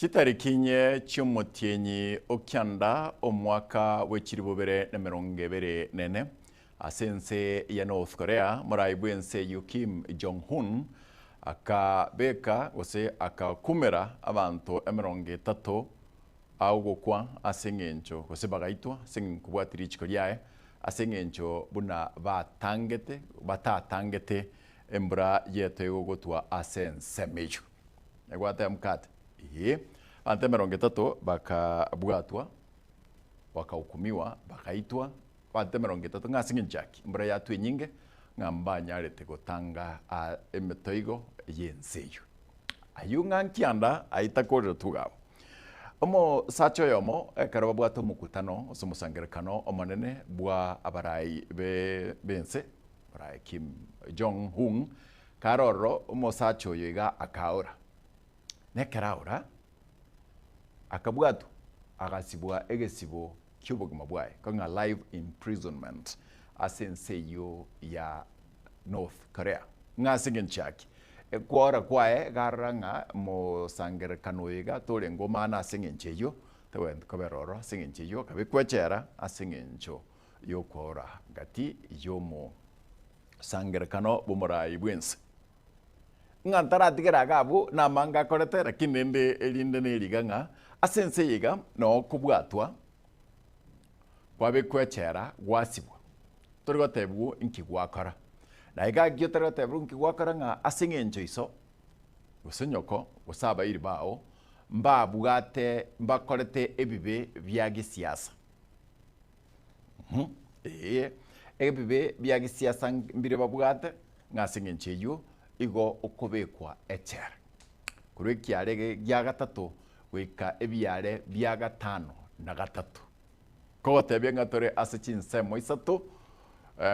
Chitarikinye cy'umutienyi okyanda omwaka w'ekiribobere na mirongo ebere nene asense ya North Korea muraibwense Kim Jong-un akabeka gose akakumera abantu emirongo etatu augokwa asengencho gose bagaitwa senkubwatiri ichiko ryae asengencho buna batatangete embra yeto egogotwa asense mejo egwata mkate ante mirongo etatu bakabwatwa bakahukumiwa bakaitwa ante mirongo etatu ng'asinginchaki mbura yatwe nyinge ng'amba arete gotanga emetoigo yenseyo ayu ng'ankianda aitakorera tugabo omo sacho yomo ekara bwata omukutano osomusangerekano omonene bwa abarai bense barai Kim Jong-un karoro omo sacho yoiga akaora nekaraura akabwatu agasibwa egesibo cy'ubuguma bwaye konga live imprisonment asenseyo ya North Korea ngasingenchaki ekwora kwae garanga mo sangerekano yiga tore ngoma na asengencheyo tawend koberoro asengencheyo kabikwechera asengencho yokwora gati yomo sangerekano bumurai bwense ngantara tigera gabu na manga koretera kinende elinde neriganga asense yiga no kubwatwa kwabekwechera gwasibwa turigotebwo inkigwakora na iga gyoturigotebwo inkigwakora nga asengencho iso gusenyoko gusaba iribao mbabwate mbakorete ebibe bya gisiasa ebibe bya gisiasa mbire babwate nga asengencheyo igo okobekwa echera kuri kiarege gya gatatu wika ebyare bya gatano na gatatu kotebye ngatore asecinsemo isatu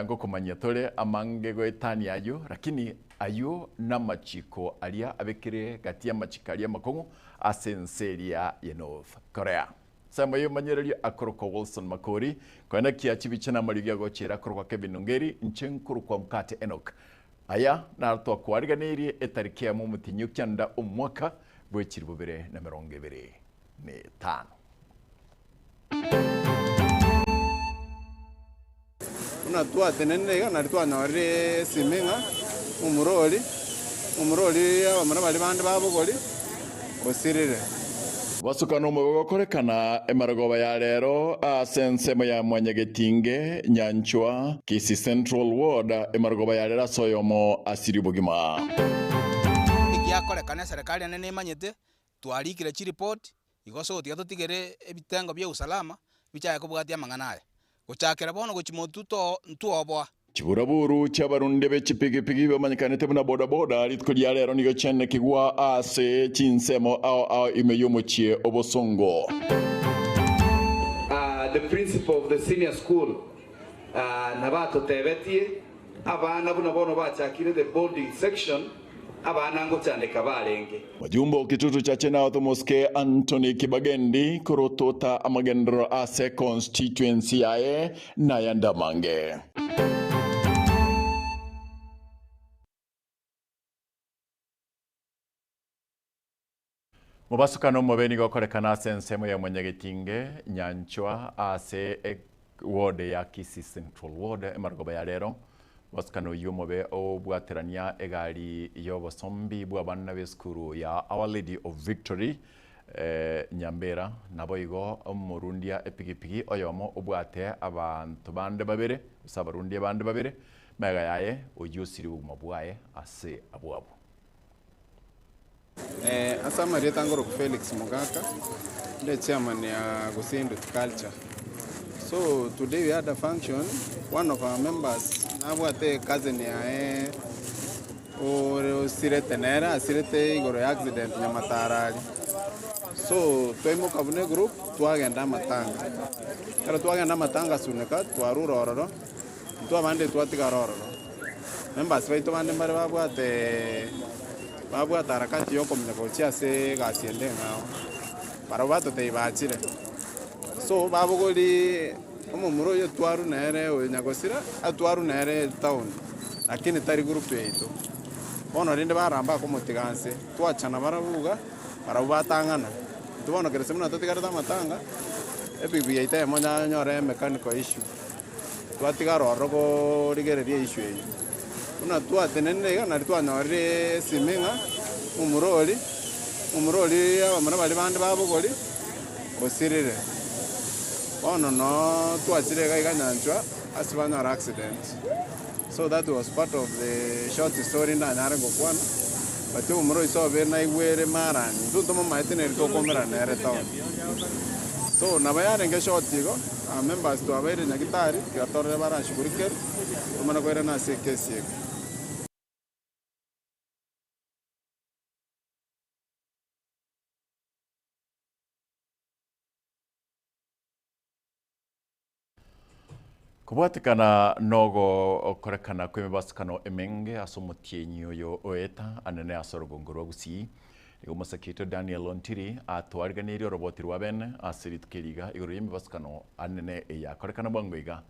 ngokomanya tore amange goetani ayo lakini ayo namachiko alia abekire gatia machikalia makongo asenseria ya North Korea sama yo manyereri akoroko Wilson Makori kwana kiachibichana maligia gochera akoroko Kevin Ngeri nchenkuru kwa mkate Enoch aya narto kwariganiri etarikia mu mutinyo kyanda omwaka bw'ekiribobere na mirongo ebere n'etano unatua tenenega naritwa nore simenga umuroli abamara bali bandi babugoli osirire basukano mugokorekana emaragoba ya rero asensemo ya mwanyagetinge nyanchwa kisi Central Ward emaragoba ya rero soyomo asiri bugima igyakorekana serikali nene imanyete twarikire chi report igoso tia tutigere ebitengo bya usalama bichaye kubwatia mang'anaye gochakera bono gochimotu ntuobwa chiburaburu cy'abarundi b'ekipigipigi bamanyikanete buna bodaboda ritko rya rero nigo cyane kigwa ase chinsemo ao imeyumuchie obosongo. The principal of the senior school nabato tebetie abana buna bono bachakire the boarding section abana ngo cyandika barenge wajumbo kitutu cha chena automoske Anthony Kibagendi kurotota amagendro ase constituency yae na yandamange mubasukano mubeni gokorekana sensemo ya mwanyagetinge nyanchwa ase ward ya Kisi Central Ward emargoba ya rero basukano yumobe obwaterania egari yobosombi bw'abana b'eskuru ya Our Lady of Victory Nyambera naboigo omurundia epigipigi oyomo obwate abantu bande babere usabarundi abande babere mega yaye oyusiri umabwaye ase abwabo asama retangoro ku Felix Mugaka the chairman ya Gusindu Culture. So today we had a function. One of our members nabwate cousin ya sirete nera sirete igoro accident Nyamatara. So twemo kabune group twagenda matanga. Kara twagenda matanga suneka twarurororo. Twabande twatigarororo. Members baito bande mare babwate harakati yo komenya gochia se gasiende ngao. Barabato teibachire. So babugoli omumuro yo twaru nere o nyagosira atwaru nere town lakini tari group yeito bono rinde baramba ko motiganse twachana barabuga barabatangana tubono kere semuna totigareta matanga epipi yaite monya nyore mechanical issue twatigara oroko rigereria issue eyi una twatenene kana twanyorire siminga umuroli abamana bali bandi babogori osirire ono no twasire ga nyanchwa asibanyora accident. So that was part of the short story na nyarengo kwana but umuro isobe na igwere marani tuntomo maitene to komera nere town. So nabayare nge short tigo members to abere nyagitari kiatore bara shuguriker umana kwere na sekesi. Kubatikana nogo okorekana kwemebasukano emenge asomutienyi oyo oeta anene asorogongoro gusi igo masakito Daniel Ontiri atwariganiri roboti rwabene asiritukiriga igoro yemebasukano anene eya korekana bangwega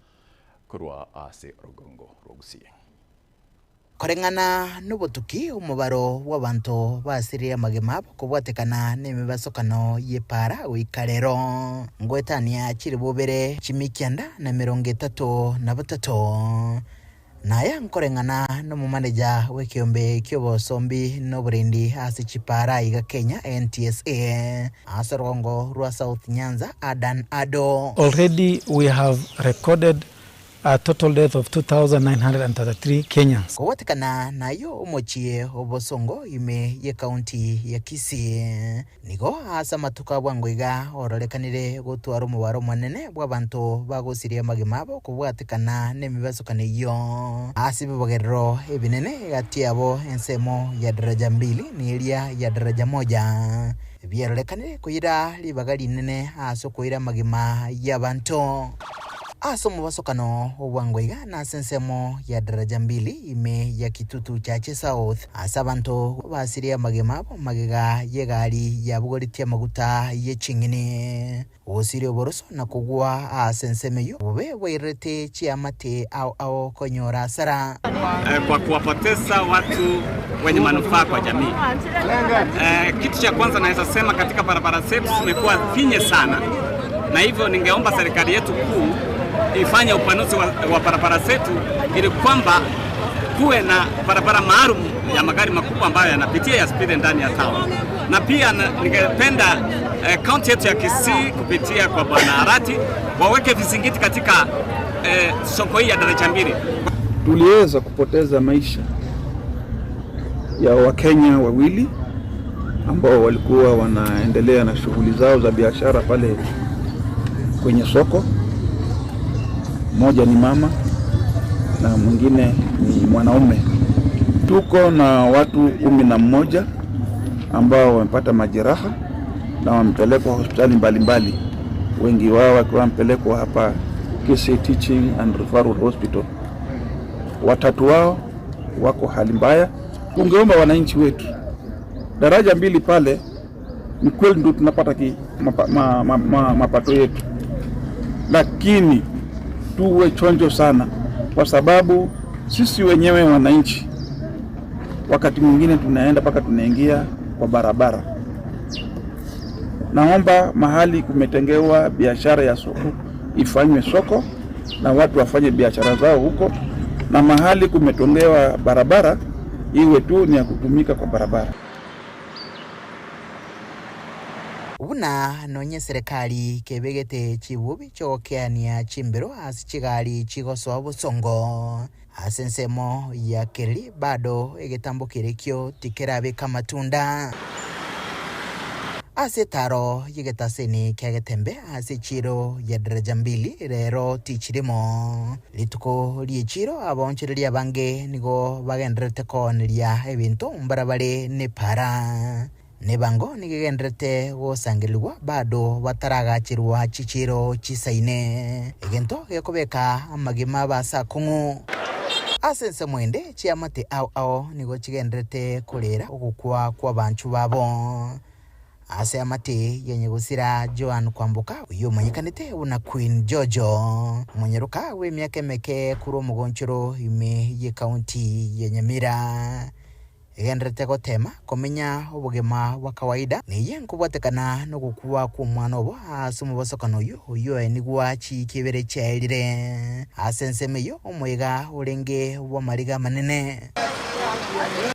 kurwa ase rogongo rogusi korengana n'ubutuki umubaro w'abantu basiriye magema kubwatekana n'imibasokano yepara wikarero ngwetania kiri bubere chimikyanda na 33 naya nkorengana n'umumaneja w'ekiombe ky'obosombi n'oburindi hasi chipara iga Kenya NTSA asorgongo rwa South Nyanza Adan Ado. Already we have recorded a total death of 2,933 Kenyans. Kuwatikana nayo umochie obosongo ime ye county ya Kisii nigo asa matuka bwangwiga ororekanire gutwara umubaro munene bw'abantu bagosirie magimabo kubwatikana n'emibasukane iyo asibibogerero ebinene gati yabo ensemo ya daraja 2 ni elia ya daraja 1 byerorekanire kuyira libagali nene aso kuyira magima y'abantu aso mubasokano obwangwiga na sensemo ya daraja 2 ime ya Kitutu Chache South asabantu basiria magema magega yegali ya bugoritia maguta yechingini osirio boroso na kugwa asensemeyo bube wairete chiamate au konyora sara kwa kuwapoteza watu wenye manufaa kwa jamii. Kitu cha kwanza naweza sema katika barabara zetu zimekuwa finye sana, na hivyo ningeomba serikali yetu kuu ifanye upanuzi wa barabara zetu ili kwamba kuwe na barabara maalum ya magari makubwa ambayo yanapitia ya speed ndani ya town. Na pia ningependa county yetu ya Kisii kupitia kwa Bwana Arati waweke vizingiti katika soko hii ya daraja 2. Tuliweza kupoteza maisha ya Wakenya wawili ambao walikuwa wanaendelea na shughuli zao za biashara pale kwenye soko. Mmoja ni mama na mwingine ni mwanaume. Tuko na watu 11 ambao wamepata majeraha na wamepelekwa hospitali mbalimbali. Wengi wao wakiwa wamepelekwa hapa Kisii Teaching and Referral Hospital. Watatu wao wako hali mbaya. Tungeomba wananchi wetu, daraja 2 pale ni kweli ndio tunapata mapato yetu, lakini tuwe chonjo sana, kwa sababu sisi wenyewe wananchi wakati mwingine tunaenda paka tunaingia kwa barabara. Naomba mahali kumetengewa biashara ya soko ifanywe soko na watu wafanye biashara zao huko, na mahali kumetengewa barabara iwe tu ni ya kutumika kwa barabara. Una nonye serikali kebegete chibubi chokeania chimbero asichigali chigoso obusongo asensemo ya keri bado egetambo kirekyo tikerabe kamatunda asetaro yigetaseni kegetembe asichiro ya daraja 2 rero tichirimo lituko liechiro abonchereria bange nigo bagenderete koneria ebintu mbarabare ne para nebango nigendrete gosangirwa bado bataragachirwa chichiro chisaine egento gekobeka amagima basa kungu asense mwende chiamate au nigo chigendrete kolera ogukwa kwa banchu babo ase amate yenye gusira Joan Kwambuka uyo manyikanite una Queen Jojo munyeruka we myaka meke kuro mugonchoro ime ye county ya Nyamira igenderete gotema komenya obugema bwa kawaida niye nkubwatekana no gukua ku mwana obo asumu bosokano uyo nigwa chi kibere chairire asensemeyo omwega urenge wa mariga manene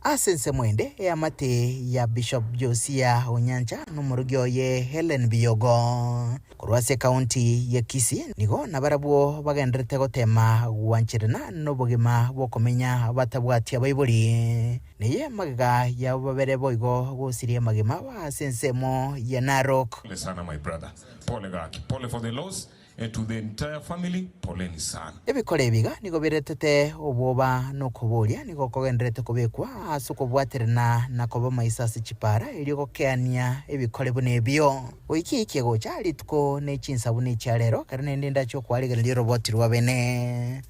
asense mwende ya mate ya Bishop Josia Onyancha n'umurugyo ye Helen Biyogo kurwase county ya Kisii nigo nabarabwo bagenderete gotema gwanchirana n'obugema bwo komenya batabwati abayiburi niye magaga ya babere boigo gusirie magema wa sensemo ya Narok. Pole sana my brother. Pole gaki. Pole for the loss. And to the entire family, poleni sana. Ebikore biga nigo biretete oboba no kuburia nigo kogenderete kubekwa asuko bwaterana na koba maisasi chipara iligo keania ebikore bune bio wiki ikego chali tuko ne chinsabu ne chalero karene ndinda cyo kwaliga ndi robot rwa bene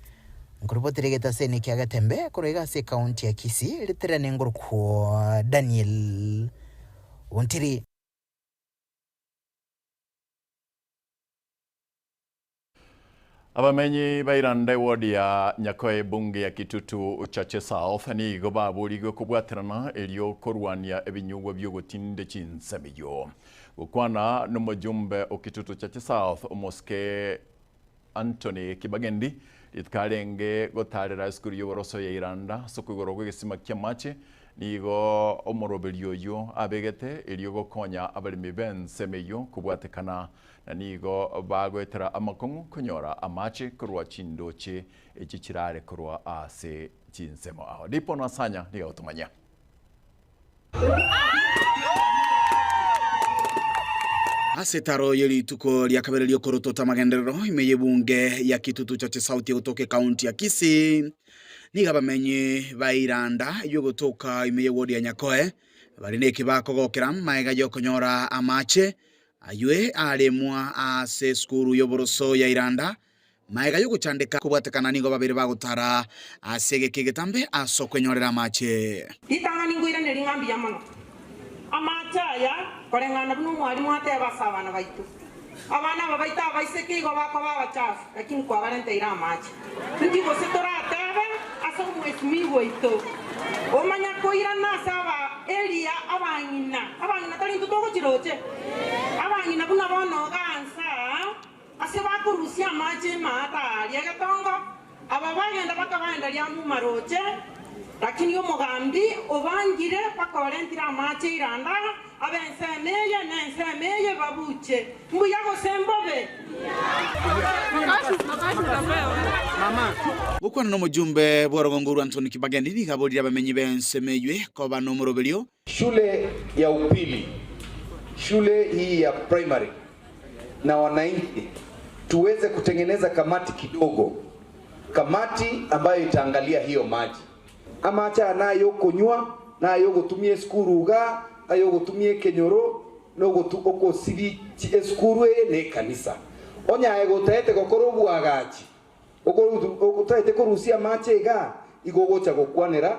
ngurubotire geta seni kyaga tembe kurega se county ya Kisii literane nguruko Daniel Wontiri. Abamenyi bairanda wodi ya Nyakoe bunge ya Kitutu Chache South ni goba burigo kubwaterana elio korwania ebinyugwa byogotinde chinsamiyo gukwana n'umujumbe okitutu Chache South Moske Anthony Kibagendi itkarenge gotarira skuru y'oboroso ya Iranda sokugoro gwegesima kyamache nigo omorobelyo yo abegete elio gokonya abalimi bensemeyo kubwatekana na nigo bagwetera amakongo kunyora amache kurwa chindoche echichirare kurwa ase chinsemo aho dipo nasanya niga utumanya Asetaro yeli tuko lya kabere lyo korotota magenderero imeye bunge ya Kitutu Chache South utoke county ya Kisii niga bamenye bairanda yo gotoka imeye wodi ya Nyakoe barine kibako gokera maega yo kunyora amache aywe alemwa ase skuru y'oboroso ya Iranda maega yo guchandika kubwatekana nigo babere bagutara asege kigetambe asokwenyorera amache itangani ngwira neringambi yamono amache aya korengana buno mwalimu ate basabana baitu abana babaita baiseke igo bako babachafu lakini kwa barente ira amache ndigo setoratabe aso mwesimigo ito omanya koira nasaba elia abangina tali tutogo chiroche abangina buna bono gansa ase bakurusia amache mata ya gatongo ababagenda bakabanda lya mu maroche lakini omugambi obangire bakorentira amache Iranda abensemeye nensemeye babuche mbuyago sembobe mama gukwana no mujumbe bworogonguru Anthony Kibagendi ni kabodi abamenyi bensemeywe ko bano murobelyo shule ya upili shule hii ya primary na wananchi tuweze kutengeneza kamati kidogo kamati ambayo itaangalia hiyo maji ama acha nayo kunywa nayo gutumie skuruga ayo gutumie kenyoro no gutuko sibi skuru ne kanisa onya ego tete gokoro bwagachi okutete kurusia machega igogocha gokwanera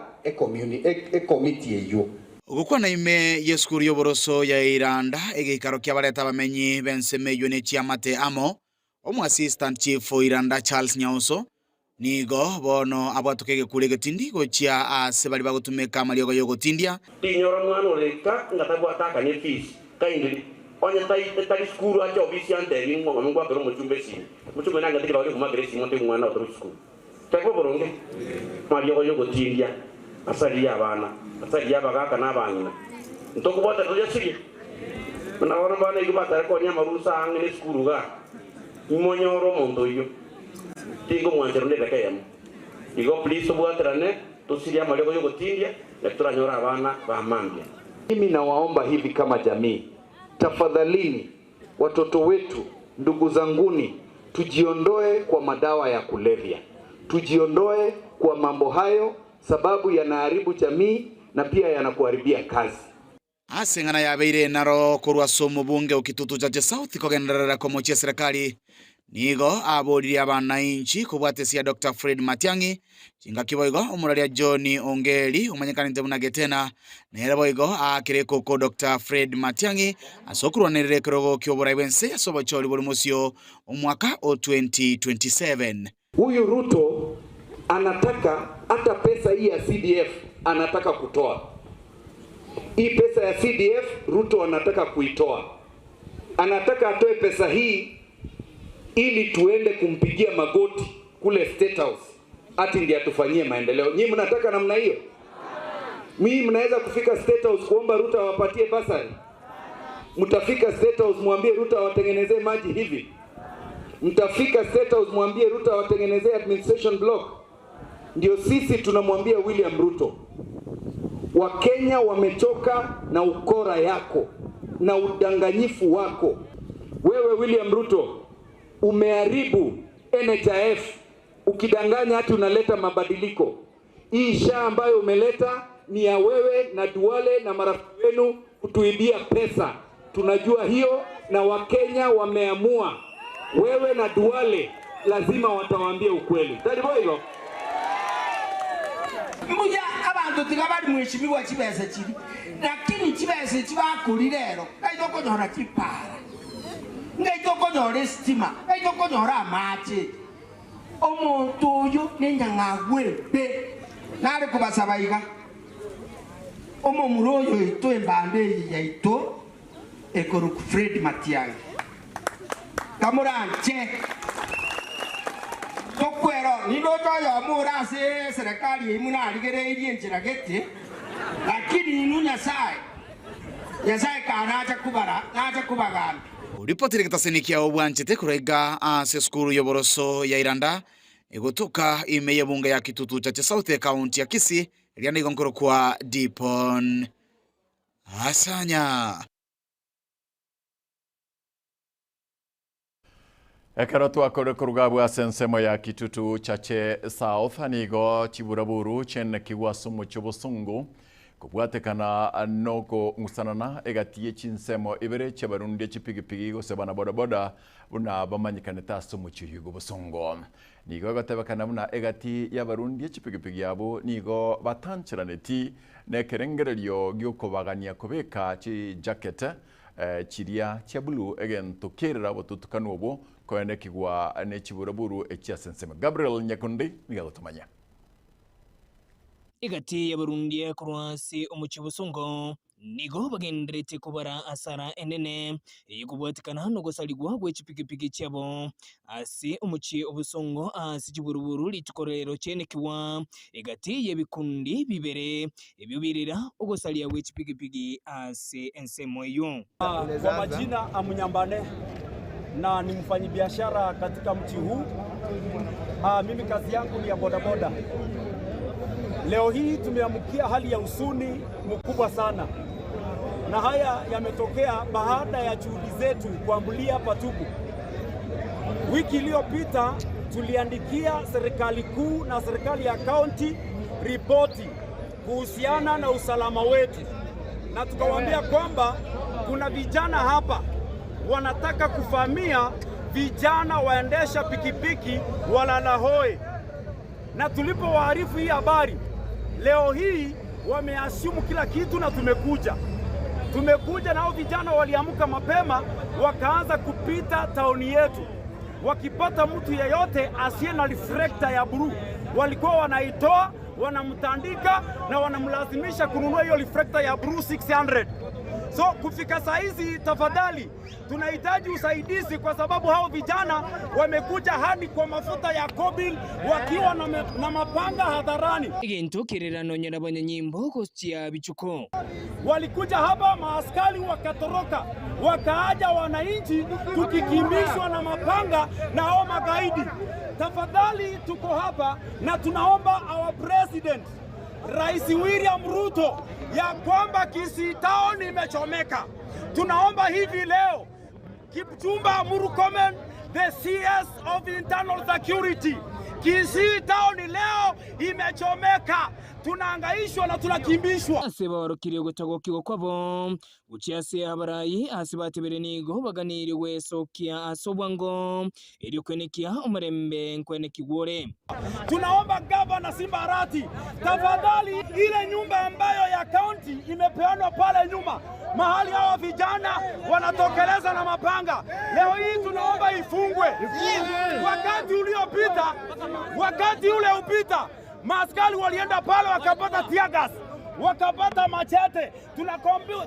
committee eyo gukwana ime yeskuru y'oboroso ya Iranda egikaro kyabareta bamenyi bensemeyo ne chiamate amo omu assistant chief Iranda Charles Nyauso nigo bono abwatukege kulege tindi gochia ase bali bagutumeka maliogo yogotindia tinyora mwana oleka ngatabwa ataka ne fees kaindiri onya tai skuru acha ofisi ante ni ngo ngwa pero muchumbe nanga tikira wale kuma gresi monte mwana otro skuru tako boronge maliogo yogotindia asali yabana asali yabagaka nabanyina ntoko bota toya siri na ora bana igubata ko nyama rusa angene skuru ga imonyoro mondo yo tingo mwanjero ndeka kayamo igo please bwatrane tusiria malego yogotindia na turanyora abana bamambia. Mimi nawaomba hivi kama jamii, tafadhalini watoto wetu, ndugu zanguni, tujiondoe kwa madawa ya kulevya, tujiondoe kwa mambo hayo sababu yanaharibu jamii na pia yanakuharibia kazi. Asengana yabeire naro kurwa somo bunge okitutu Chache South kogenderera komochia serikali nigo abori abananchi kubwatesia Dr. Fred Matiang'i chinga kiboigo omuraria John Ongeri umanyekanite bunagetena nere boigo akireko ko Dr. Fred Matiang'i asokurwanirire kirogo kyobora ibense asobochori buri musio omwaka o 2027. Huyu Ruto anataka hata pesa hii ya CDF anataka kutoa. Hii pesa ya CDF Ruto anataka kuitoa. Anataka atoe pesa hii ili tuende kumpigia magoti kule State House. Ati ndiye atufanyie maendeleo. Nyinyi mnataka namna hiyo? Mimi mnaweza kufika State House kuomba Ruto awapatie basari? Mtafika State House mwambie Ruto awatengenezee maji hivi? Mtafika State House mwambie Ruto awatengenezee administration block? Ndio sisi tunamwambia William Ruto, Wakenya wamechoka na ukora yako na udanganyifu wako. Wewe William Ruto umeharibu NHIF ukidanganya hati unaleta mabadiliko. Hii SHA ambayo umeleta ni ya wewe na Duale na marafiki wenu kutuibia pesa. Tunajua hiyo na Wakenya wameamua. Wewe na Duale lazima watawaambia ukweli. Taribo hilo. Muja abantu tigabari mwishimiwa kibese kiri. Lakini kibese kibakuri rero. Kaitoko nyora kipara. Ngaitoko nyora stima. Kaitoko nyora amache. Omuntu uyu ninyangagwebe. Nari kubasabayiga. Omuroyo ito embande yaito ekoruku Fred Matiang'i. Kamuranche. Tokwero nindo toyo murase serikali imuna aligereirie njira gete. Lakini inu Nyasaye. Nyasaye kanacha kubara, nacha kubagana. Ripoti rikitasinikya obwanchete kurega ase skuru yoboroso ya Iranda egotoka ime yabunga ya kitutu cha South County ya Kisii riana igonkoro kwa Dipon Asanya. Ekero twakore kurugabu asensemo ya kitutu chache South nigo chiburaburu chene kiwasumu chobosungu kubwatekana noko ngusanana egatiye chinsemo ibere chebarundi chipigipigi gosebana bodaboda buna bamanyikane tasumu chiyugo bosungo nigo gatebakana buna egati y'abarundi chipigipigi yabo nigo batanchiraneti nekerengereryo gyokobagania kubeka chi jacket chiria chia blue egento kerera botutukano obo koende kigwa ne chiburaburu echiasensemo Gabriel Nyakundi nigagotumanya igati y'abarundi kurwasi omuchibusongo nigo bagenderete kubara asara enene yikubwatikana hano gosaligwa gwechipigipigi cyabo asi omuchi obusongo asi chiburuburu litukorero chenekiwa igati y'ebikundi bibere ebyubirira ogosalia gwechipigipigi asi ensemoyo. Kwa majina Amunyambane na ni mfanyabiashara katika mji huu. Mimi kazi yangu ni ya bodaboda. Leo hii tumeamkia hali ya usuni mkubwa sana, na haya yametokea baada ya juhudi zetu kuambulia patupu. Wiki iliyopita tuliandikia serikali kuu na serikali ya kaunti ripoti kuhusiana na usalama wetu, na tukawaambia kwamba kuna vijana hapa wanataka kufamia vijana waendesha pikipiki walalahoi, na tulipowaarifu hii habari leo hii wameashumu kila kitu na tumekuja nao. Vijana waliamka mapema wakaanza kupita tauni yetu, wakipata mtu yeyote asiye na reflector ya blue walikuwa wanaitoa, wanamtandika na wanamlazimisha kununua hiyo reflector ya blue 600. So kufika saa hizi tafadhali tunahitaji usaidizi, kwa sababu hao vijana wamekuja hadi kwa mafuta ya Kobil wakiwa na mapanga hadharani. Igento kirerano nyarabanya nyimbo kostia bichuko. Walikuja hapa maaskari wakatoroka, wakaaja wananchi tukikimbishwa na mapanga na hao magaidi. Tafadhali tuko hapa na tunaomba our president Rais William Ruto ya kwamba Kisii Town imechomeka. Tunaomba hivi leo Kipchumba Murkomen, the CS of Internal Security, Kisii Town leo imechomeka. Tunaangaishwa na tunakimbishwa. Aseba warokiriye gutagokirwa kwabo uciase abarayi asibatebere nigo baganiriwe sokia asobwango eri kwenekia umurembe nkwenekigore. Tunaomba gavana Simba Arati, tafadhali ile nyumba ambayo ya county imepeanwa pale nyuma mahali hawa vijana wanatokeleza na mapanga, leo hii tunaomba ifungwe. Wakati ule upita maaskari walienda pale wakapata tear gas wakapata machete.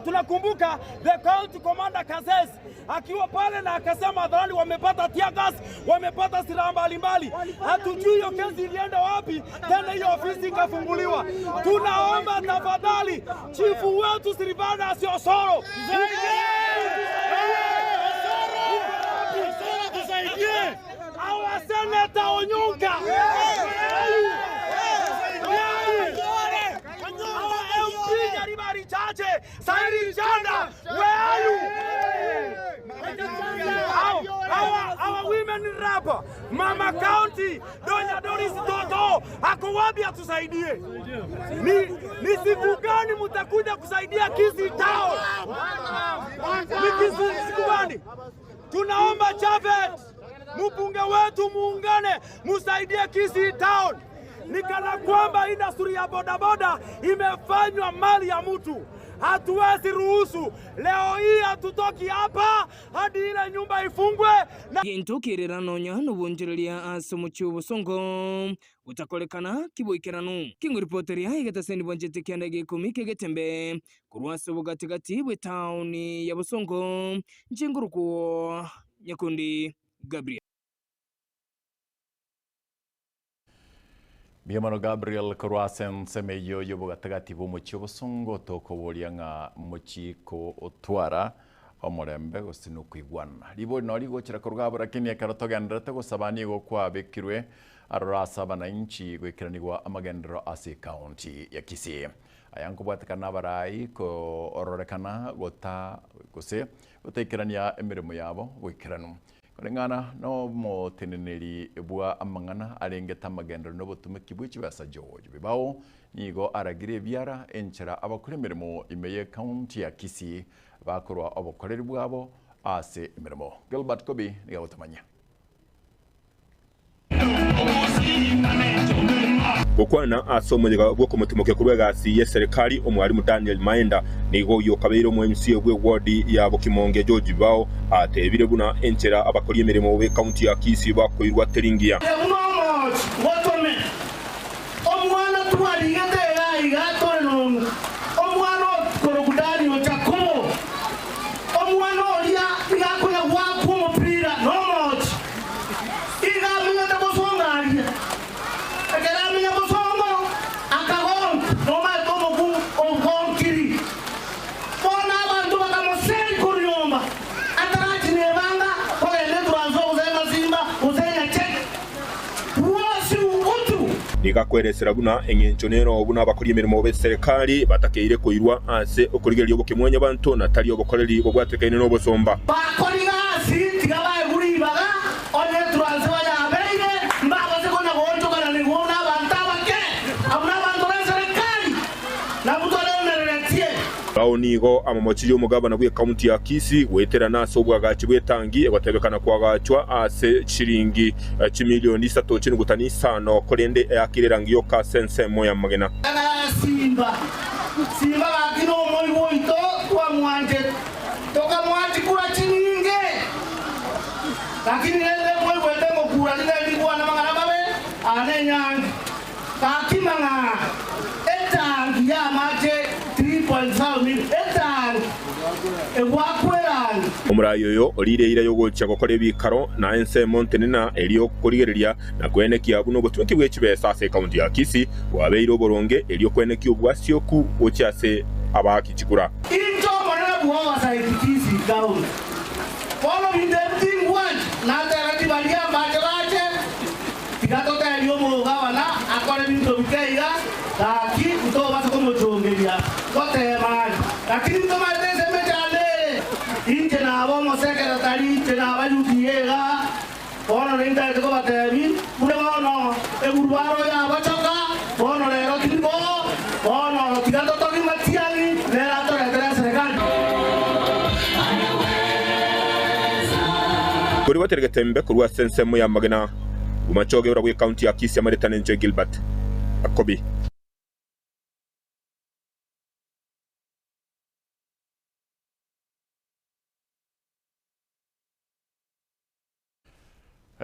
Tunakumbuka the county commander Kasesi akiwa pale na akasema hadharani wamepata tear gas, wamepata silaha mbalimbali. Hatujui hiyo kesi ilienda wapi, tena hiyo ofisi ikafunguliwa. Tunaomba tafadhali chifu wetu Silvana Osoro our Senator Onyonka, our MP Nyaribari Chache, Sairi Chanda, where are you? Our women rapper, Mama County, Donya Doris Toto, ako wapi atusaidie? Ni siku gani mutakuja kusaidia Kisii Town? Ni siku gani? Tunaomba Javed, mbunge wetu muungane, musaidie Kisii Town. Ni kana kwamba industry ya bodaboda imefanywa mali ya mtu. Hatuwezi ruhusu. Leo hii hatutoki hapa hadi ile nyumba ifungwe. Gintu kirerano nyano bonjereria asomo cy'ubusongo utakolekana kiboikerano kinguripoteri ya igataseni bonjete kyandege komike getembe kurwase bugatigati bwe town ya Busongo njenguruko Nyakundi Gabriel. Biamano Gabriel Kurwasen semeyo yobo gatagati bo muchi Busongo toko bolianga muchi ko otwara omorembe gosinu kwigwana libo no ligochira kurugabura kinia karatogandrate gosabani go kwa bekirwe arasa bananchi gwekiranirwa amagendero ase county ya Kisii ayanko bwatakana barai ko ororekana gota gose gutekerania emirimo yabo gwikiranu Kulingana no mo teneneri bwa amangana arengeta magendero no butumiki bw'ici basa George bibao nigo aragire byara enchera abakore mirimo imeye county ya Kisii bakorwa abakoreri bwabo ase imirimo Gilbert Kobi niga utamanya Gukwana asomonyega bwo kumutimoke kurwegasi ye serikali omwarimu Daniel Maenda nigo yo kabiro mu MC bwe ward ya Bukimonge George Bao atebire buna enchera abakori emirimo we county ya Kisii bakoirwa teringia watome omwana twaligete igatore no omwana korogudani ochakomo omwana olia igakoya waku mupira no much igaminya tabosongaria agaraminya bosongo akagon no mato mo ogonkiri bona abantu bakamoseri kuriomba atarachi nevanga kwa ile tuanzo uzema simba uzenya check nikakweresera buna engenchonero buna abakori emirimo be serikali batakeire koirwa ase okorigerio bokimwanya abantu natali obokoreri bwatekaine no bosomba bakori gasi tigabaye guribaga onye turanze bayabeire mbabaze kona gonto kana ni gona bantabake abuna bantu be serikali na mutole meretie bao nigo amamochiri omugabana bwe county ya Kisii wetera naso bwagachi bwetangi ebatebekana kwagachwa ase shilingi chimilioni 3.5 kolende yakirirangi yo ka sense moya magena simba bakino moi boito kwa mwanje toka mwanje kula chininge lakini lele moi bwete mokura ndi bwana mangana babe anenyangi kakimanga etangi ya maje 3.5 million etangi ewakwelani omurayo yo olireira yogocha gokore bikaro na ense montenena elio kurigereria na kwenekia buno botumiki bw'ekibesa ase county ya Kisii wabeiro boronge elio kwenekia obwasyoku okyase abakichikura into mwana bwa saitisi down follow in the thing one na tera dibalia baje tikatota elio mogabana akore binto bikeiga taki uto basa como jongeria kote mali lakini ndo matese metale inte na bomo secretary inte na bayudiega ono rinda de ko batebi mure ono e burwaro ya bachoka ono lero tipo ono tikato toki matiani lera to la serikali kuri watergetembe kurwa sense moya magana umachoge ura bwe county ya Kisii amaretane nje Gilbert Akobi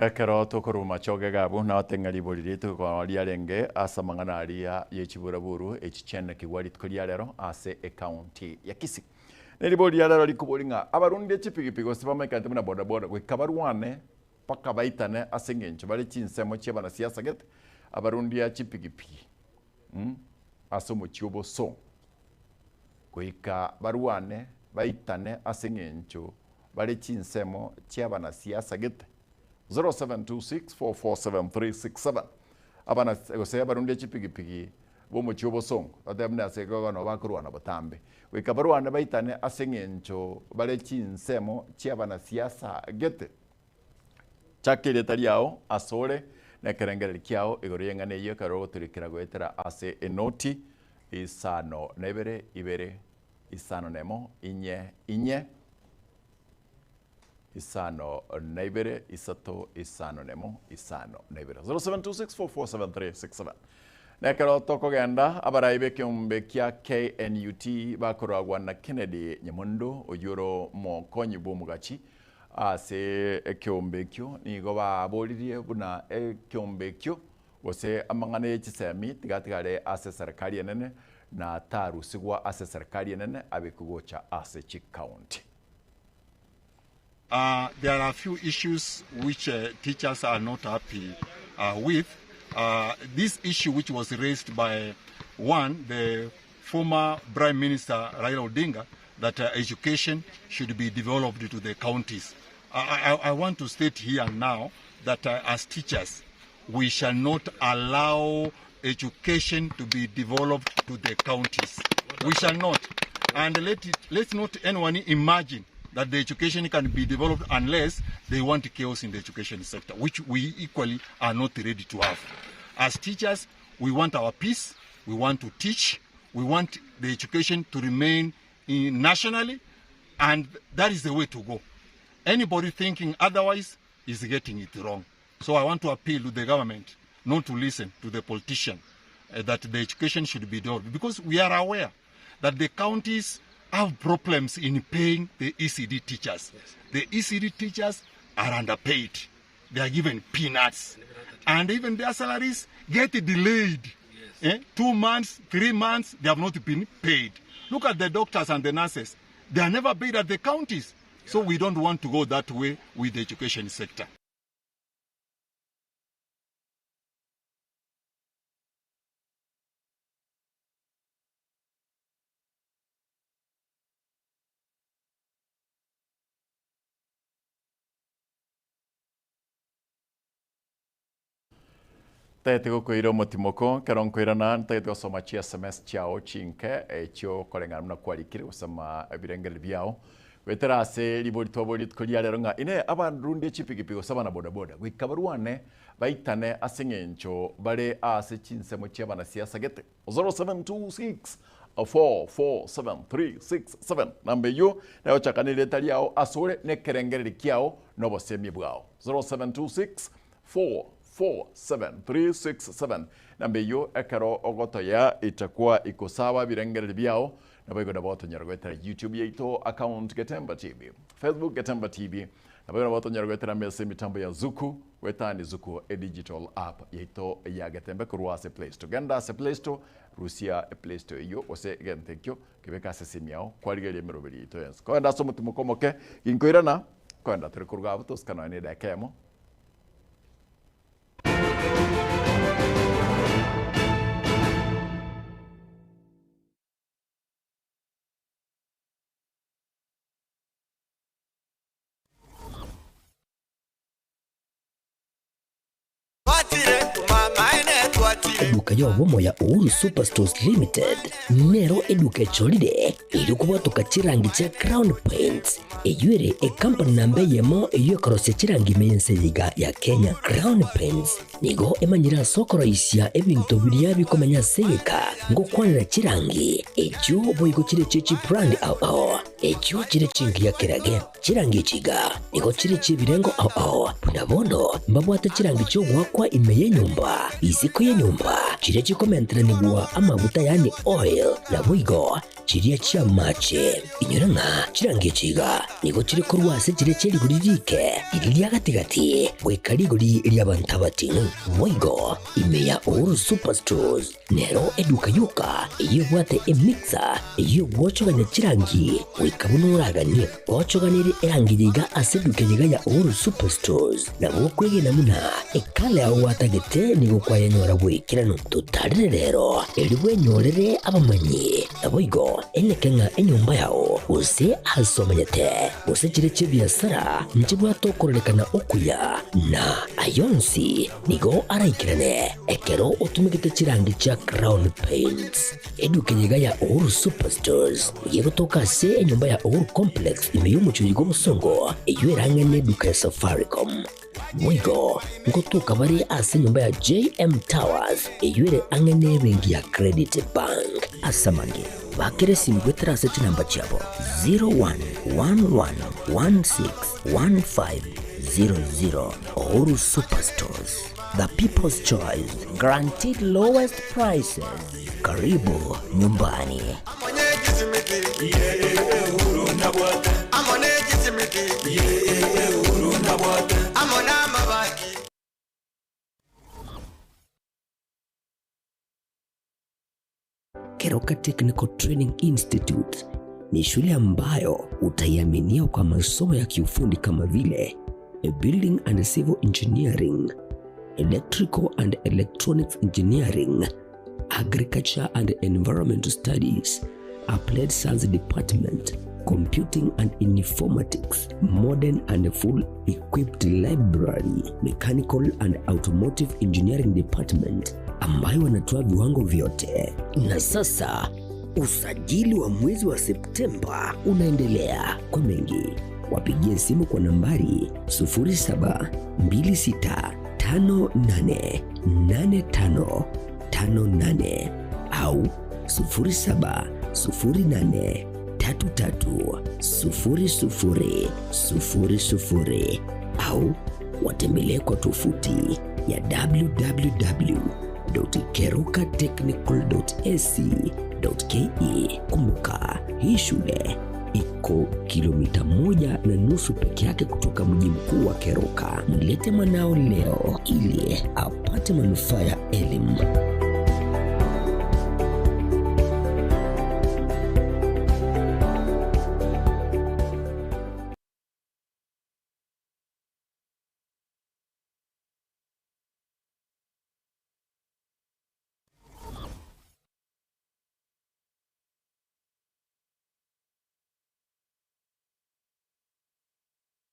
Ekero tokoruma choge gabu na otengari boliri tukwa liarenge asa mangana aria yechibura buru echichene kiwari tukolia lero ase county ya Kisii. Neri boli lero likubolinga abarundi chipigipigi sibama ikante muna boda boda kwe kabarwane paka baitane asengencho bali chinsemo chebana siasa get abarundi ya chipigipigi. Asomo chiobo so. Kwe kabarwane baitane asengencho bali chinsemo chebana siasa get 0726447367 abana gose barunde chipigipigi bo muchyobo song adamna sego no bakurwana batambe weka barwana baitane asengencho bare chinsemo chiabana siasa gete chakire tariao asore na kerengere kiao igoriyengane ye karo turikira gwetera ase enoti isano nebere ibere isano nemo inye isano naibere isato isano nemo isano naibere 0726447367 nekero toko genda abaraibe kyombe kya KNUT bakoragwa na Kennedy Nyamondo oyuro mo konyi bomugachi ase kyombe kyo nigo babolirie buna kyombe kyo wose amangane chisemi tigatigare ase serikali enene na tarusigwa ase serikali enene abekugocha ase chi county. There are a few issues which teachers are not happy with. This issue which was raised by the former Prime Minister Raila Odinga, that education should be developed to the counties. I want to state here now that as teachers, we shall not allow education to be developed to the counties. We shall not. And let's not anyone imagine that the education can be developed unless they want chaos in the education sector, which we equally are not ready to have. As teachers, we want our peace, we want to teach, we want the education to remain nationally, and that is the way to go. Anybody thinking otherwise is getting it wrong. So I want to appeal to the government not to listen to the politician, that the education should be developed, because we are aware that the counties have problems in paying the ECD teachers. Yes. The ECD teachers are underpaid. They are given peanuts. And even their salaries get delayed. Yes. 2 months, 3 months, they have not been paid. Look at the doctors and the nurses. They are never paid at the counties. Yeah. So we don't want to go that way with the education sector. Tete gukwira mutimoko karonkwirana tete gusoma chi SMS chao chinke echo kolengana muna kwarikire gusoma ebirengere byao wetera ase libori tobori tkolia lero nga ine abandundi chipigipigi gusaba na boda boda gwikabarwane baitane asengencho bare ase chinsemo cyabana siasa gete 0726 447 nambe yo nayo chakanile taliao asore ne kerengere kiao no bosemi bwao 0726 447 nambe yo ekaro ogoto ya itakuwa ikosawa birengere byao nabago na boto nyarweta YouTube yeito account Getemba TV, Facebook Getemba TV, nabago na boto nyarweta mese mitambo ya Zuku wetani Zuku digital app yeito ya Getemba kurwase Play Store ganda se Play Store Rusia Play Store yo ose gentekyo kibeka se simiao kwaligere merobeli ito yens ko nda somo tumukomoke inkoirana ko nda trikurga abutos kana ne da kemo. Eduka yobomo ya Uhuru Superstores Limited nero eduka echolide ili kubatuka chirangi cha Crown Paints eyuere company nambe yemo eyokorose chirangi meyense yiga ya Kenya. Crown Paints nigo emanyira sokoro isya ebintu biria bikomenya seka ngo kwanira chirangi echo boyiko chire chechi brand ao ekyo kiri chingiria kirage chirangi chiga nigo chiri chibirengo nabono mbabwate chirangi chogwakwa ime ye nyumba isiko ye nyumba chiri chikomenteranibwa amavuta yani oil na bwigo chiri chia mache inyoranga chirangi chiga nigo chiri korwase chiri chiri guririke iriya gatigati wekarigori lyabantabati bwigo ime ya Uhuru Superstores nero eduka yuka iyo bwate emixer iyo bwochoganya chirangi wikabunuraganie bwochoganire erangi yiga aseduke yiga ya Uhuru Superstores na bwokwege namuna ekale aho watagete nigo kwayanyora gwikirano tutarire rero eliwe nyorere abamanyi aboigo enekenga enyumba yao use asomanyete use chire chibiasara nchibwa tokorekana okuya na ayonsi nigo araikirane ekero utumikite chirangi cha Crown Paints eduke yiga ya Uhuru Superstores yego toka se enyumba ya Uhuru Complex imeyumucho yigo musongo eyoerangene duka ya Safaricom mwigo ngotuka bari ase nyumba ya JM Towers eyoere angene bengi ya Credit Bank asamange bakere simbwetera seti namba chabo 0111161500 Uhuru Superstores, the people's choice, guaranteed lowest prices. Karibu nyumbani. Keroka Technical Training Institute ni shule ambayo utaiaminia kwa masomo ya kiufundi kama vile Building and Civil Engineering, Electrical and Electronics Engineering, Agriculture and Environmental Studies, Applied Science Department, Computing and Informatics, Modern and Full Equipped Library, Mechanical and Automotive Engineering Department, ambayo wanatoa viwango vyote. Na sasa usajili wa mwezi wa Septemba unaendelea. Kwa mengi wapigie simu kwa nambari 0726588558 au 0708330000 au watembelee kwa tovuti ya www.kerukatechnical.ac.ke. Kumbuka, hii shule iko kilomita 1.5 peke yake kutoka mji mkuu wa Keroka. Mlete mwanao leo ili apate manufaa ya elimu.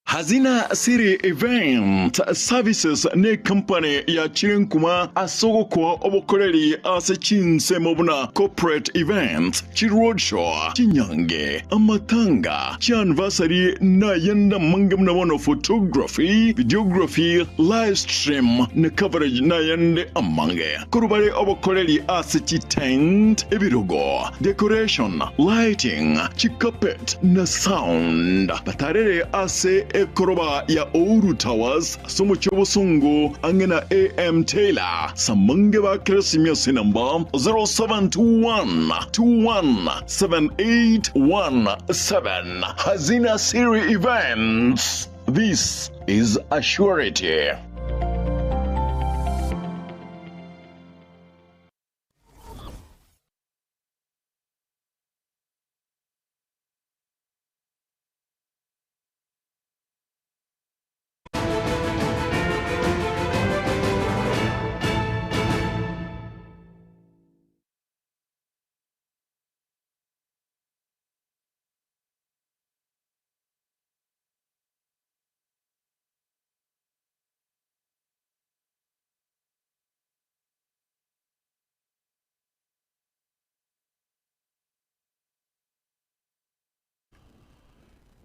Hazina Siri Event Services ne company ya Chirenkuma asogokwa obokoreri ase chinse mobuna corporate event chiroadshow chinyange amatanga anniversary na yenda mangamna wono photography videography live stream ne coverage na yende amange kurubare obokoreri ase tent ebirogo decoration lighting carpet na sound batarere ase ekoroba ya Uhuru Towers somo chobosungu angena AM Taylor samange ba kresimia sinamba 0721217817. Hazina Siri Events, this is a surety.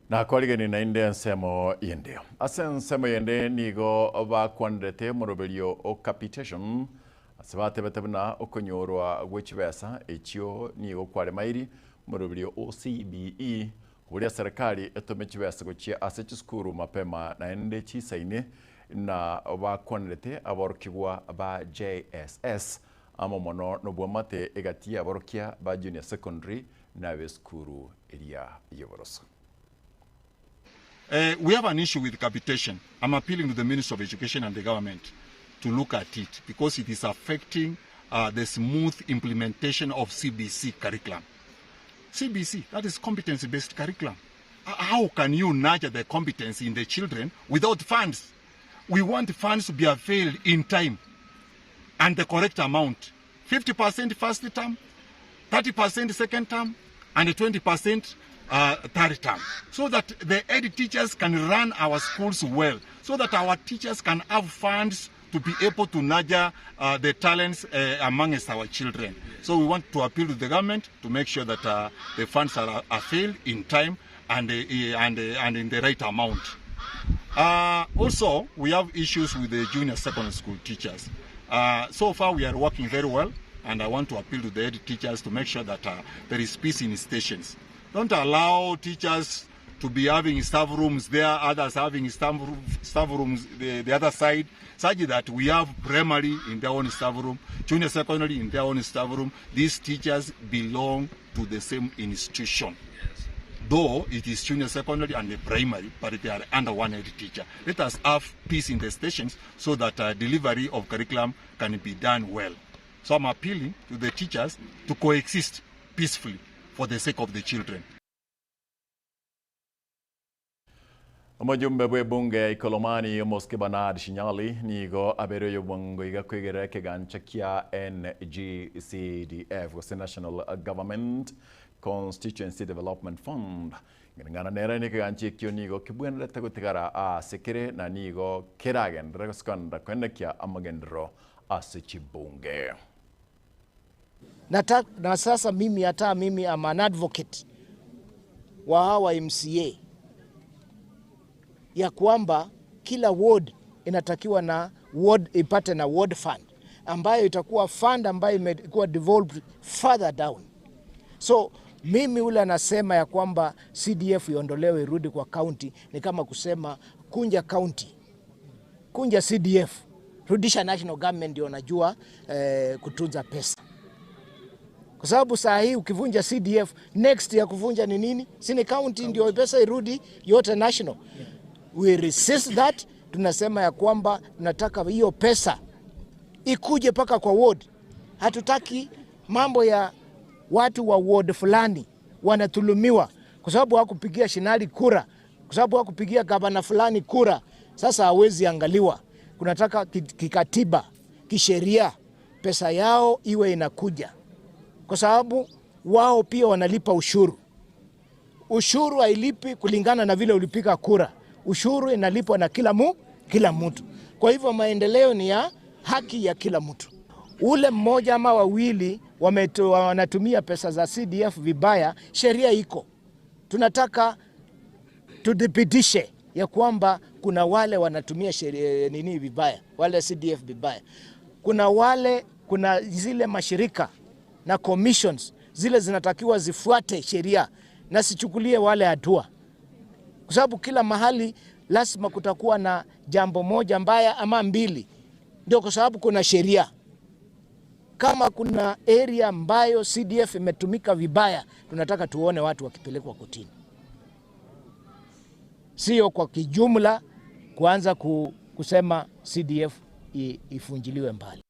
Na kwaligeni na inde nsemo yende. Ase nsemo yende nigo ba kwandete morobelio o capitation. Asabate betabna okonyorwa gwechibesa echio nigo kware mairi morobelio o CBE kuria serikali etomechibesa gochia asechi skuru mapema na ende chisaine na bakwanete aborokigwa ba JSS ama mono no bwamate egatia aborokia ba junior secondary na be skuru eria yeboroso. We have an issue with capitation. I'm appealing to the Minister of Education and the government to look at it because it is affecting the smooth implementation of CBC curriculum. CBC, that is competency-based curriculum. How can you nurture the competency in the children without funds? We want funds to be availed in time and the correct amount. 50% first term, 30% second term, and 20% third term, so that the ed teachers can run our schools well, so that our teachers can have funds to be able to nurture the talents amongst our children. So we want to appeal to the government to make sure that the funds are availed in time and in the right amount. Also, we have issues with the junior secondary school teachers. So far, we are working very well, and I want to appeal to the ed teachers to make sure that there is peace in stations. Don't allow teachers to be having staff rooms there, others having staff rooms the other side, such that we have primary in their own staff room, junior secondary in their own staff room. These teachers belong to the same institution. Yes. Though it is junior secondary and the primary, but they are under one head teacher. Let us have peace in the stations so that delivery of curriculum can be done well. So I'm appealing to the teachers to coexist peacefully for the sake of the children. Omujumbe bwe bunge Ikolomani Moske Bernard Shinyali nigo abere yobongo iga kwegera kegancha kya NGCDF was the National Government Constituency Development Fund. Ngana nera ni kegancha kyo nigo kibwenda tegotigara a sekere na nigo keragen regoskanda kwenda kya amagendro asechibunge. Na sasa mimi hata mimi am an advocate wa hawa MCA ya kwamba kila ward inatakiwa na ward ipate na ward fund ambayo itakuwa fund ambayo imekuwa devolved further down. So mimi ule anasema ya kwamba CDF iondolewe irudi kwa county ni kama kusema kunja county, kunja CDF, rudisha national government ndio najua kutunza pesa. Kwa sababu saa hii ukivunja CDF, next ya kuvunja ni nini? Sini county ndio pesa irudi yote national. We resist that. Tunasema ya kwamba tunataka hiyo pesa ikuje paka kwa ward. Hatutaki mambo ya watu wa ward fulani wanatulumiwa kwa sababu hawakupigia Shinali kura, kwa sababu hawakupigia gavana fulani kura. Sasa hawezi angaliwa. Kunataka kikatiba, kisheria, pesa yao iwe inakuja. Kwa sababu wao pia wanalipa ushuru. Ushuru hailipi kulingana na vile ulipiga kura. Ushuru inalipwa na kila mtu. Kwa hivyo maendeleo ni ya haki ya kila mtu. Ule mmoja ama wawili wanatumia pesa za CDF vibaya, sheria iko. Tunataka tudhibitishe ya kwamba kuna wale wanatumia sheria nini vibaya, wale CDF vibaya. Kuna zile mashirika na commissions zile zinatakiwa zifuate sheria na sichukulie wale hatua. Kwa sababu kila mahali lazima kutakuwa na jambo moja mbaya ama mbili. Ndio kwa sababu kuna sheria. Kama kuna area ambayo CDF imetumika vibaya, tunataka tuone watu wakipelekwa kotini. Sio kwa kijumla kuanza kusema CDF ifunjiliwe mbali.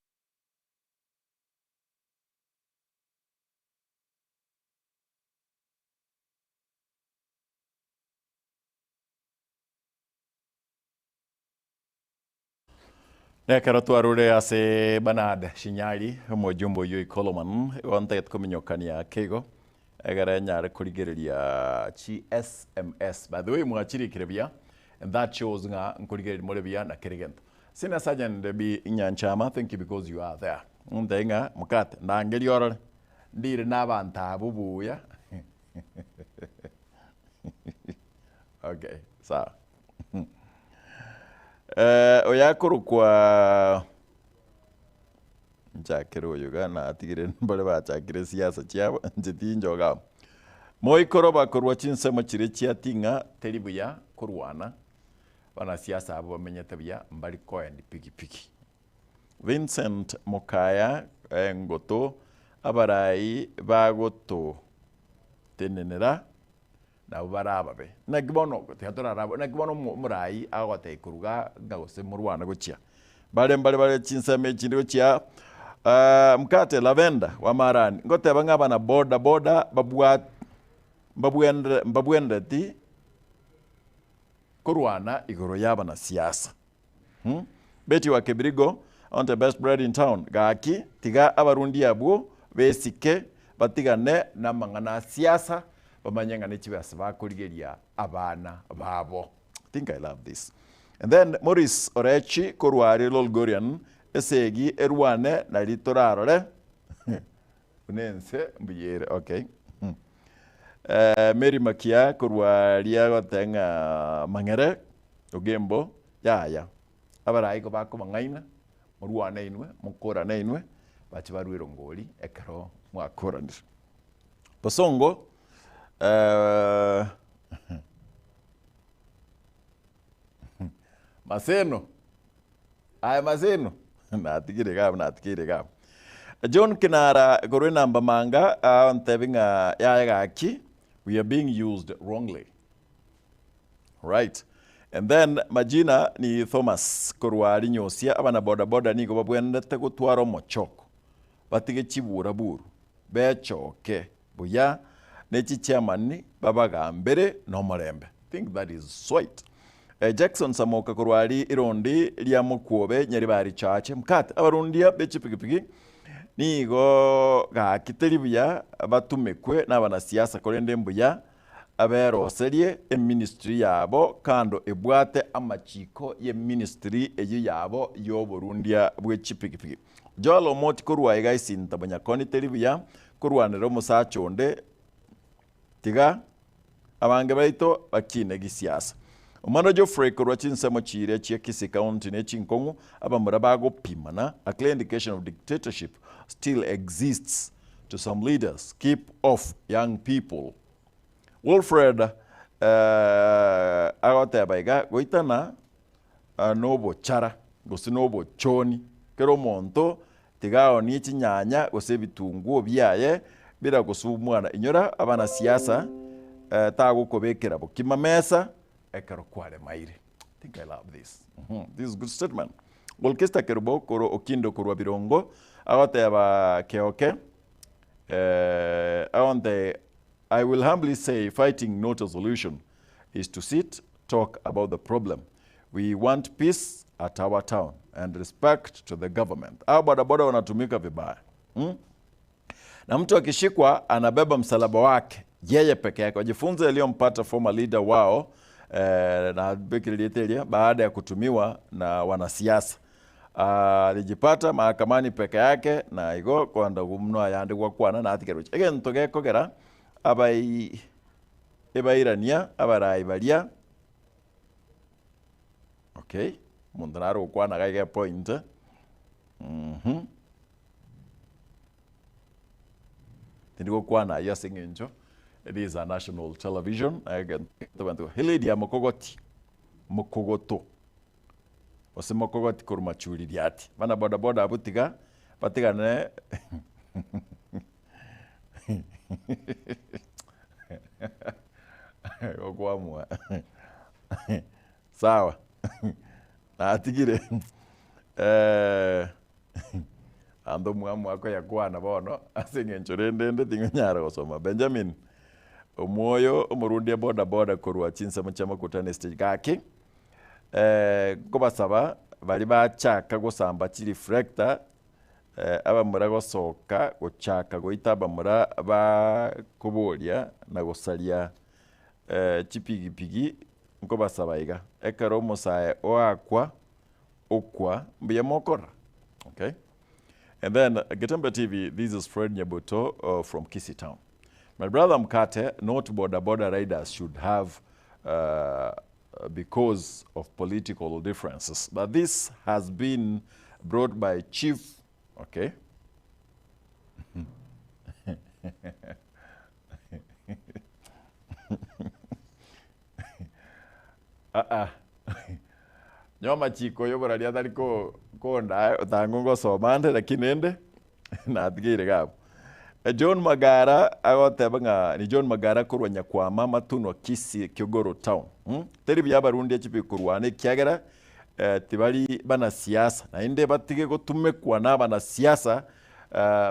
Nekero twarure ase Bernard Shinyali omujumbe oyo Ikoloman wantaget kominyokania kego egere nyare kurigereria chi SMS by the way mwachirikire bia and that shows nga nkurigereria more bia na kirigento sina Sergeant bi Nyanchama, thank you because you are there ndenga mukat ndangeli orore ndire nabanta bubuya okay sawa oyakuru kwa njakero yoga na atigire mbale bachakire siasa chiabo njitinjoga moikoro bakorwa chinsemo chire chiatinga teribuya kurwana bana siasa abo bamenyete bya mbali koendi piki. Vincent Mokaya ngoto abarai bagoto tenenera na barababe nagibono teatora rabo nagibono murai agote kuruga ngagose murwana gochia bale chinseme chindiro chia mkate lavenda wa marani ngote bangaba na boda babuende ti kurwana igoro yaba na siasa. Betty wa Kibirigo on the best bread in town gaki tiga abarundi abo besike batigane na mangana siasa bamanyanga n'ikibasa bakurigeria abana babo. I think I love this. And then Maurice Orechi Korwari Lolgorian esegi erwane na litorarore unense mbiyere okay. Mary Makia Korwaria gotenga mangere ogembo ya abarai ko bako mangaina murwana inwe mukora na inwe bachi barwiro ngoli ekero mwakora ndi Bosongo Maseno natigire gab John Kinara Gorena Mbamanga on tebinga yagaki we are being used wrongly, right? And then Majina ni Thomas Korwari nyosia abana boda ni go babwendete gutwara mochoko batige chibura buru bechoke buya nechi chairman babaga mbere no marembe. Think that is sweet. Jackson Samoka Korwari irondi lya mukwobe nyeri bari chache mkate abarundia bechi pigipigi nigo ga kitelibuya batumekwe n'abana siasa korende mbuya aberoserie ministry yabo kando ebwate amachiko ye ministry eyo yabo yo Burundia bwechipigipigi Jolo moti korwa igaisinta banyakoni telibuya korwanero musachonde tiga abange baito bakine gisiasa Omwana Geoffrey korwa chinsemo chire chia Kisii County ne chinkongo abamura bago pimana a clear indication of dictatorship still exists to some leaders. Keep off young people. Wilfred agote baiga goitana nobo chara gosi nobo choni kero monto tigao ni chinyanya gose bitungu byaye bira gosumwana inyora abana siasa tago kobekera bokima mesa ekero kwale maire. I think I love this. This is a good statement. Golkesta kerubo koro okindo korwa birongo agote aba keoke I will humbly say fighting not a solution is to sit talk about the problem. We want peace at our town and respect to the government. Au bodaboda wanatumika vibaya. Na mtu akishikwa anabeba msalaba wake yeye peke yake. Wajifunze yaliyompata former leader wao na Bekiritelia baada ya kutumiwa na wanasiasa. Alijipata mahakamani peke yake na igo kwanda gumno yandikwa kwana na atikeruche. Again togekogera ebairania abarai balia. Okay, mundanaro kwana gaige point. Tindiko kwana yasingenjo. It is a national television. Again, Hilidi ya Mokogoto. Wase Mokogoti kurumachuri diati. Bana boda abutiga. Batiga ne. Ogwamwa. Sawa. Na atigire. Ando mwamu wako ya kwana bono. Asingenchorende tingunyara gosoma. Benjamin Omoyo Umurundi boda korwa chinsemo chama kutane stage gaki kobasaba bali bachaka gosamba chiri reflector abamura gosoka gochaka goita abamura ba kubolia na gosalia chipigipigi nkobasaba iga ekaro mosae oakwa okwa mbiya mokora. Okay, and then Getembe TV, this is Fred Nyabuto from Kisii Town. My brother Mkate, not border riders should have because of political differences. But this has been brought by Chief, okay? Nyoma chiko yobora lia tari ko nda utangongo somande lakini ende na atigire gabo. John Magara agotebanga ni John Magara kurwa nyakwama matuno Kisi Kyogoro town. Teri bya barundi ekipi kurwane kyagera tibali bana siasa na inde batige gutumekwa na bana siasa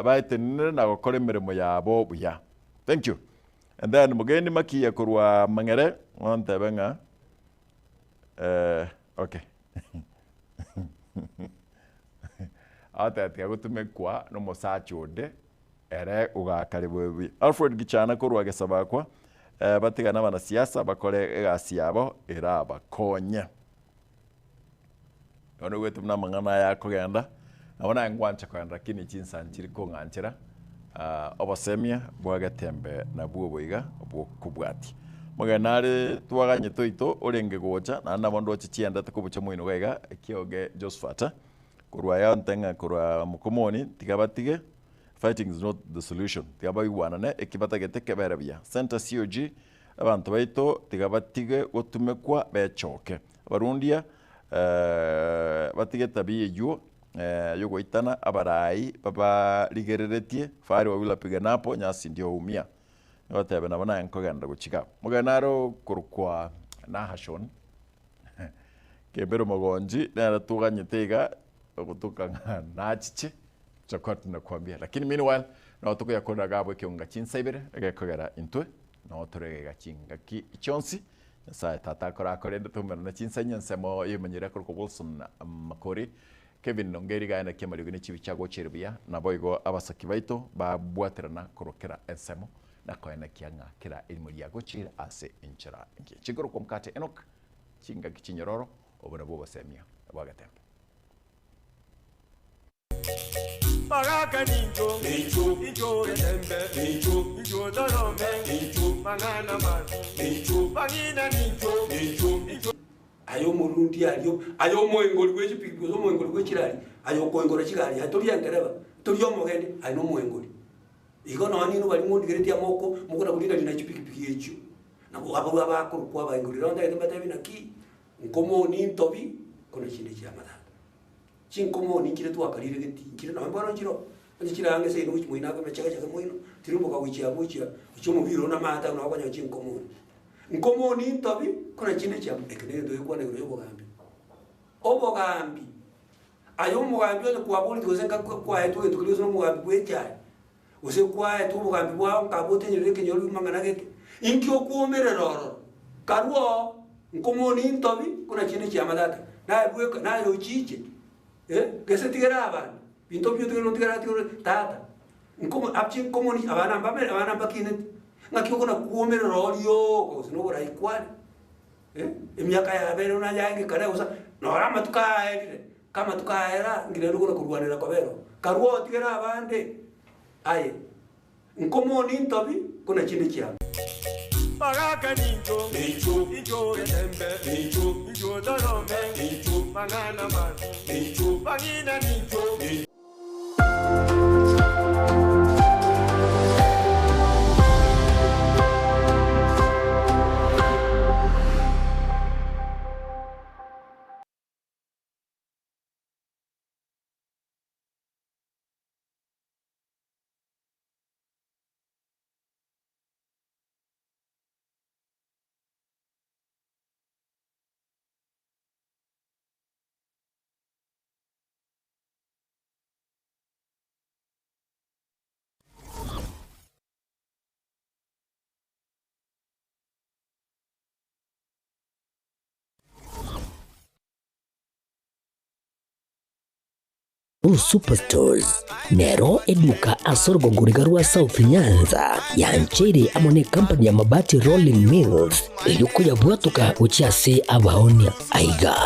baitenene na gukora emirimo yabo buya. Thank you. And then mugeni makiya kurwa mangere wantebanga okay. Ate gutumekwa no mosachude ere ugakaribu Alfred Gichana kurwa gesabakwa batigana bana siasa bakore egasi yabo iraba konye ono wetu na mangana ya kugenda abona ngwancha kwenda kini chinsanchiri ko nganchira obasemia bwagatembe na bwoboiga bwokubwati mugenare twaganye toito orenge gocha na nabondo chichienda takubucha mwino wega kioge Josephat kurwa ya ntenga kurwa mukomoni tigabatige. Fighting is not the solution. Tigabai wanane ekibatagete keberabia. Center COG abantu baito tigabatige otumekwa bechoke. Barundia batige tabiye yugo itana abarai baba ligereretie fari wabila piga napo nyasi ndio umia. Ngotebe na bana nkoganda guchika. Muganaro kurukwa Nahashon. Kebero mogonji na tuganye tega kutoka nachiche. Chakot na kuambia lakini meanwhile na otoko ya kona gabo kionga chinsaibere agakogera intwe na otorega chinga ki chonsi sa tata kora korenda tumera na chinsanya nsemo yemanyira ko Wilson Makori Kevin Nongeri ga na kemari gune chibi chago cherbia na boigo abasaki baito ba bwaterana korokera ensemo na koena kianga kira ilmuri yago chira ase inchira inki chigoro komkate enok chinga kichinyororo obona boba semia abagatembe Pagaka ninjo, ninjo retembe, ninjo dorome, mangana mazi, pagina ninjo. Ayo murundi ayo moengoli wechipiki, zo moengoli wechirali, ayo koengora chigari, atori yangereba, tori yomogende, ayo moengoli. Iko no anino bali mundi gereti amoko, mukona kulinda dina chipiki echo. Na abo abakuru kwa baengoli ronda yemba tabina ki, nkomo ni ntobi, kono chinde chamada. Chinkomo ni kile tu akalire geti kile na mbona njiro njira ange sei nuchi muina ko mechaka chaka muino tirimbo ka wichi abuchi uchomo biro na mata na kwanya chinkomo nkomo ni ntobi kuna chinde cha ekene ndo yekwana yoro obogambi ayo mugambi yo kwa boli tuzenga kwa etu tukilizo no mugambi kwecha use kwa etu mugambi bwa ngabote nyire ke nyoro mangana geke inkyo kuomere roro karuo nkomo ni ntobi kuna chinde cha madaka na bwe na yo chiche kese tigera abana binto byo tigera tigera tata nkomo apchi nkomo ni abana bakine ngakyo kuna kuomera rolio ko sino bora ikwali emyaka ya bere una yange kare usa no rama tukaere kama tukaera ngire ruko kurwanira kobero karuo tigera abande aye nkomo ni ntobi kuna chinde chia Pagaka ninjo, ninjo retembe, ninjo dorome, mangana mazi, pagina ninjo. Superstores nero eduka asorgo ngurigarua South Nyanza yanchere amone company ya mabati Rolling Mills ilikuya bwatuka uchiase abaonia aiga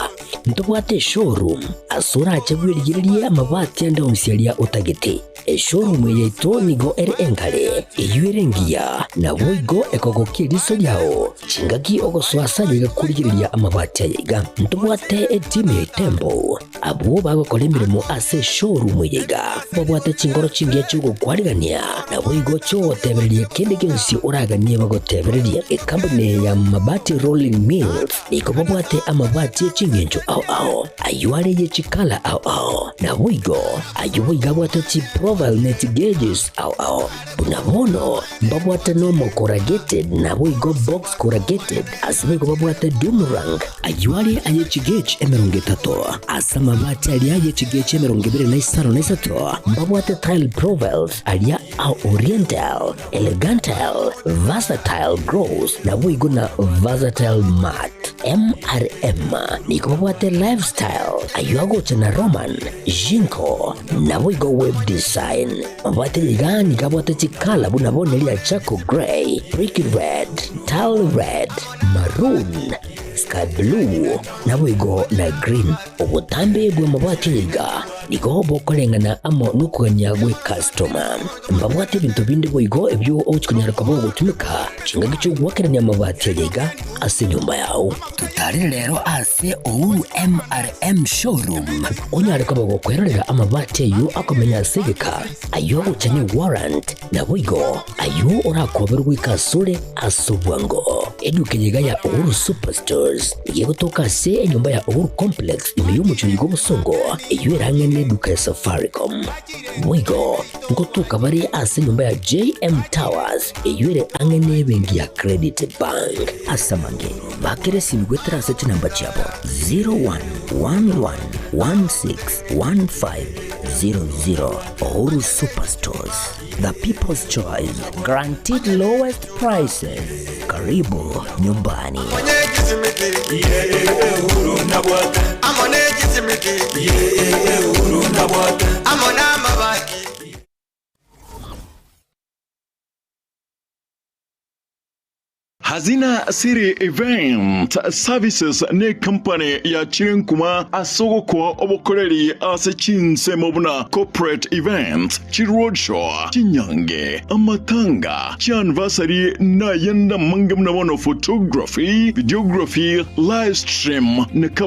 ntobwate showroom asura achagwirigirie amabati anda umsialia utagete showroom yeito nigo ere engale iyuerengia na boigo ekogokie riso yao chingaki ogoswasa yiga kurigiriria amabati aiga ntobwate etime tembo abo bagokora imirimo ase showroom yiga babwate chingoro chingia chugo kwarigania na boigo cho tebereria kende kensi uraganie bagotebereria company ya mabati rolling mills niko babwate amabati chingenjo ao ayuare ye chikala ao na boigo ayuiga bwate chi profile net gauges ao bunabono babwate no corrugated na boigo box corrugated asimigo babwate Dumarang ayuare aye chigage emerongetato asama bati ali aye chigage emerongibere na isaro na isato babwate tile profiles alia au oriental elegantal versatile grows na boigo na versatile mat MRM niko babwate lifestyle ayuago tena Roman Jinko na boigo web design babwate ligani kabwate chikala bunabone lia Chaco Grey, Brick Red, Tile Red, Maroon, Sky Blue, na boigo na Green. Obutambe bwe mabwate liga niko bokolengana amo nukuganya gwe customer. Mbabwate bintu bindi boigo ebyo ochikunyara kabo gutumika chinga gicho gwakeranya mabwate liga ase nyumba yao. Tutari lero ase Ouru MRM showroom. Onyara kabo gukwerera amabwate yu akomenya segeka ayo uchanye warrant na boigo ayo urakoberwa ikasure asubwango. Edukenyiga ya Ouru Superstores yego toka se nyumba ya Ouru Complex imiyo muchurigo busongo iyo irangene duka ya Safaricom. Boigo ngotoka bari ase nyumba ya JM Towers iyo ire angene bengi ya Credit Bank asamange bakere simgwetera ase namba chabo 0111161500. Ouru Superstores, the people's choice, guaranteed lowest prices. Karibu nyumbani. Hazina Siri Event Services ne company ya Chirenkuma asogokwa obokoreri ase chinse mobuna corporate event chiroadshow chinyange amatanga chianniversary na yenda mangamna photography videography live stream ne